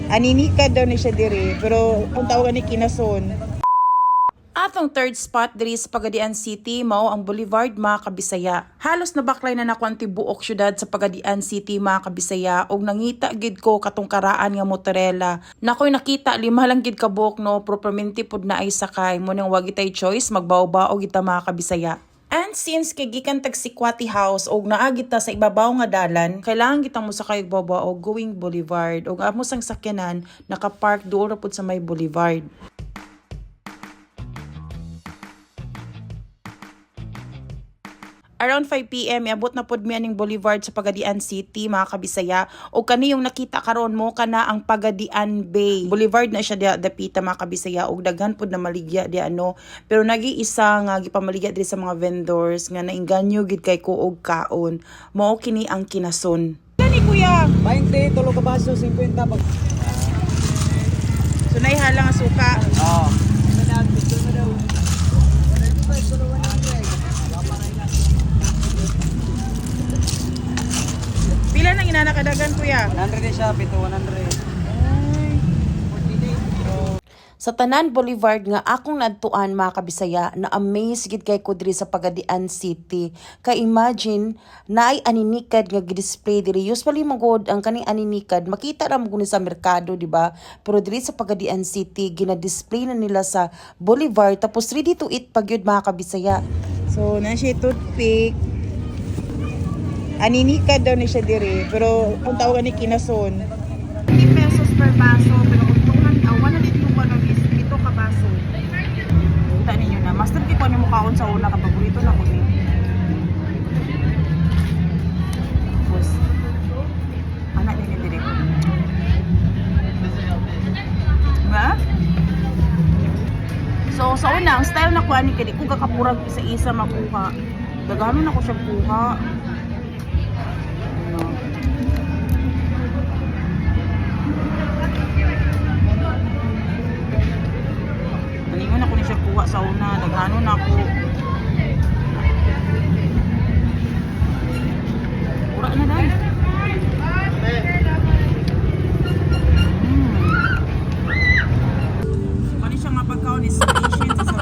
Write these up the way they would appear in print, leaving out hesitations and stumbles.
Aninika daw ni siya diri, pero kung tawagan ni Kinason. Atong third spot diri sa Pagadian City mao ang Boulevard mga kabisaya. Halos nabaklay na nako ang tibuok syudad sa Pagadian City mga kabisaya og nangita gid ko katong karaan nga motorela. Nakoy nakita lima lang gid ka buok no, propermente pud na ay sakay mo nang wagi tay choice magbaw-baw kita mga kabisaya. And since kay gikan tag Sikwati House og naa kita sa ibabaw nga dalan, kailangan kitang mosakay og babaw og going Boulevard og amo sang sakyanan naka-park duol ra pud sa may Boulevard. Around 5 PM, iabot na pod mi aning Boulevard sa Pagadian City, mga kabisaya. O kani yung nakita karon mo, kana ang Pagadian Bay. Boulevard na siya dapita, mga kabisaya. O daghan pod na maligya di ano. Pero nag-iisa nga gipamaligya diri sa mga vendors nga nainganyo gid kay kuog kaon. Mao kini ang Kinason. Kani kuya? 20, tulo ka baso, 50 pag... Sunay halang nga suka. Oo. Pila nang inanakadagan kuya? 100 din siya, pito 100. Sa Tanan Boulevard nga akong nadtuan mga kabisaya, na-amaze gid kay ko diri sa Pagadian City. Kay imagine naay aninikad nga gi-display diri. Usually magod ang kaning aninikad makita ra mo guni sa merkado, di ba? Pero diri sa Pagadian City gina-display na nila sa Boulevard tapos ready to eat pag yun mga kabisaya. So, na siya toothpick. Aninika daw ni siya diri, pero kung tawagan ni Kinason. 20 pesos per baso, pero kung 100 yung ano is ito ka baso. Kita ninyo na. Master kay ko ano mo kaon sa una kapag burrito na ko ni. Tapos, anak niya diri. Diba? So, sa una, ang style na kuha ni kaya kung kakapurag isa-isa makuha. Dagano na ko siya kuha. Nalingon ako ni siya kuha sa una. Daghano na ako. Pura na dahil. Kani siya nga pagkaon is station sa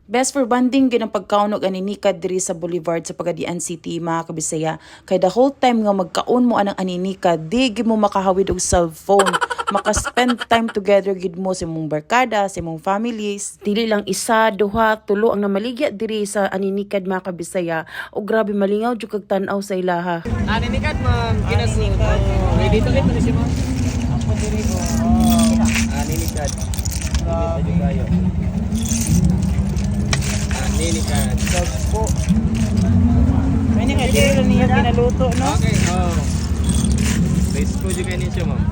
Best for banding gyud ang pagkaunog aninikad diri sa Boulevard sa Pagadian City mga kabisaya. Kay the whole time nga magkaon mo anang aninikad, di gyud mo makahawid og cellphone. Maka-spend time together gid mo sa imong barkada, sa imong families. Dili lang isa, duha, tulo ang namaligya diri sa aninikad mga kabisaya. O grabe malingaw jud kag tan-aw sa ilaha. Aninikad ma'am, Kinason. Ready to eat mo si ma'am? Ako diri ko. Aninikad. Dito kayo. Aninikad. po. May nga dili niya kinaluto, no? Okay, oh. Base ko juga ni siya ma'am.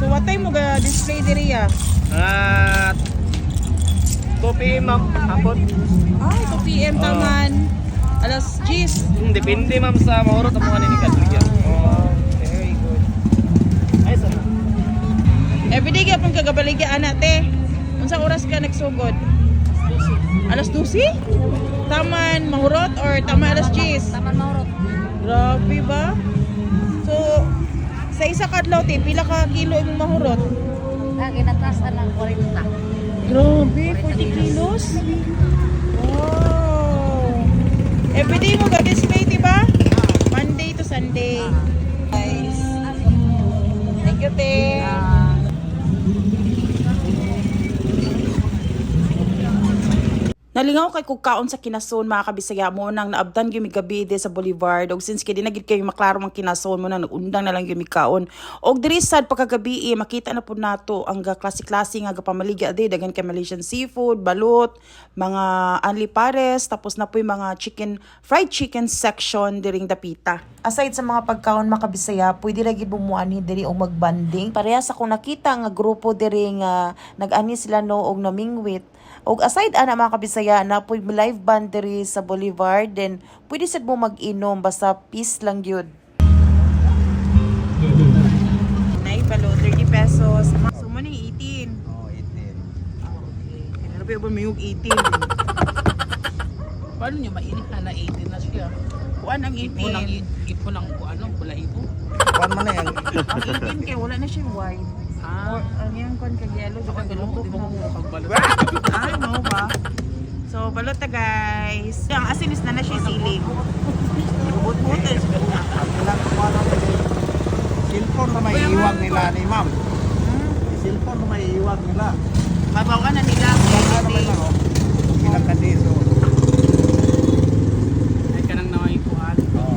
So what time mo ga display diri ya? 2 PM ma'am, hapon. Ay, 2 PM taman. Alas 10. Depende ma'am sa mahurot ang mga aninikad. Oh, very good. Ay, sir. Everyday gyapon kagabaligya ana te. Unsa oras ka nagsugod? Alas 12? Taman mahurot or taman alas 10? Taman Maurot. Grabe ba? So sa isa ka adlaw te, pila ka kilo imong mahurot? Ginatasan ng 40. Grabe, 40 kilos? Wow! Everyday mo ga-display, diba? Monday to Sunday. Guys. Thank you, te. Nalingaw kay kugkaon sa Kinason mga kabisaya mo nang naabdan gyud mi gabi sa Boulevard og since kay di na gid kayo maklaro mang Kinason mo nang nagundang na lang gyud mi kaon og diri sad pagkagabi makita na pud nato ang klase-klase nga gapamaligya di daghan kay Malaysian seafood, balut, mga anli pares tapos na po'y mga fried chicken section diring dapita. Aside sa mga pagkaon makabisaya, pwede ra gid bumuani diri og magbanding. Parehas ako nakita nga grupo diri nga nag-ani sila no og namingwit. Og aside ana mga kabisaya na pwede live band diri sa Boulevard, then pwede sad mo mag-inom basta peace lang gyud. Nay palo 30 pesos. So mo ni 18. Oh, 18. Ano ba may 18? Paano niya mainit na 18 na siya? Kuan ang 18. Ipon ang ano, balahibo. Kuan man na yan. Ang 18 kay wala na siya wine. Ah, ang iyang kon kag yellow sa Di ba mo pagbalot? Ay, mo ba? So, balot ta guys. Ang asin is na siya sili. Ibut-butin. Cellphone na may iwag nila ni ma'am. Cellphone na may iwag nila. Mabawan na nila. Ilang kadiso. Ay ka nang nawaikuhan. Oo.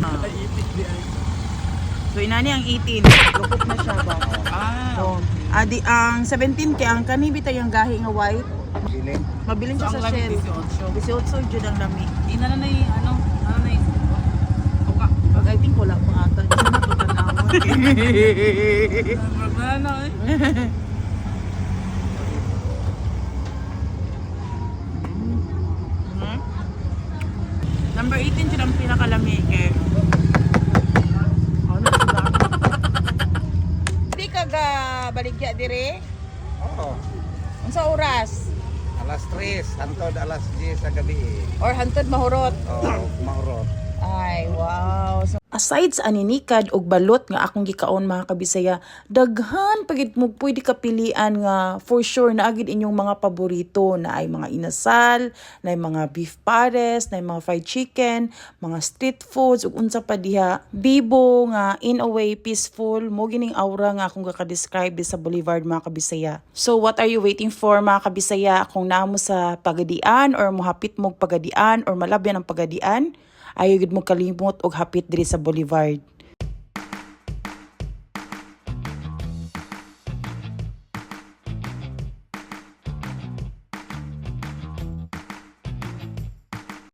Ay, itik di ay. So, inani ang 18. Lupot na siya ba? Ah, Adi, ang 17 kay ang kanibita yung gahi nga white. Biling. Mabiling siya sa shell. 18 jud ang lami. Ina na na yung ano na yung buka. Pag I think wala pa ata. Kasi na to tanawon. Ano eh. Number 18 jud ang pinakalami kay. Ano sila? Di ka ga baligya dire? Oo. Unsa oras? Alas 3, hantod alas 10 sa gabi. Or hantod mahurot? Oo, maurot. Ay, wow. So, aside sa aninikad og balot nga akong gikaon mga kabisaya, daghan pagid mo pwede kapilian nga for sure na agid inyong mga paborito na ay mga inasal, na ay mga beef pares, na ay mga fried chicken, mga street foods ug unsa pa diha. Bibo nga in a way peaceful mo gining aura nga akong gaka-describe sa Boulevard mga kabisaya. So what are you waiting for mga kabisaya? Kung naamo sa Pagadian or mohapit mo Pagadian or malabyan ang Pagadian, ayaw gid mo kalimot og hapit diri sa Boulevard.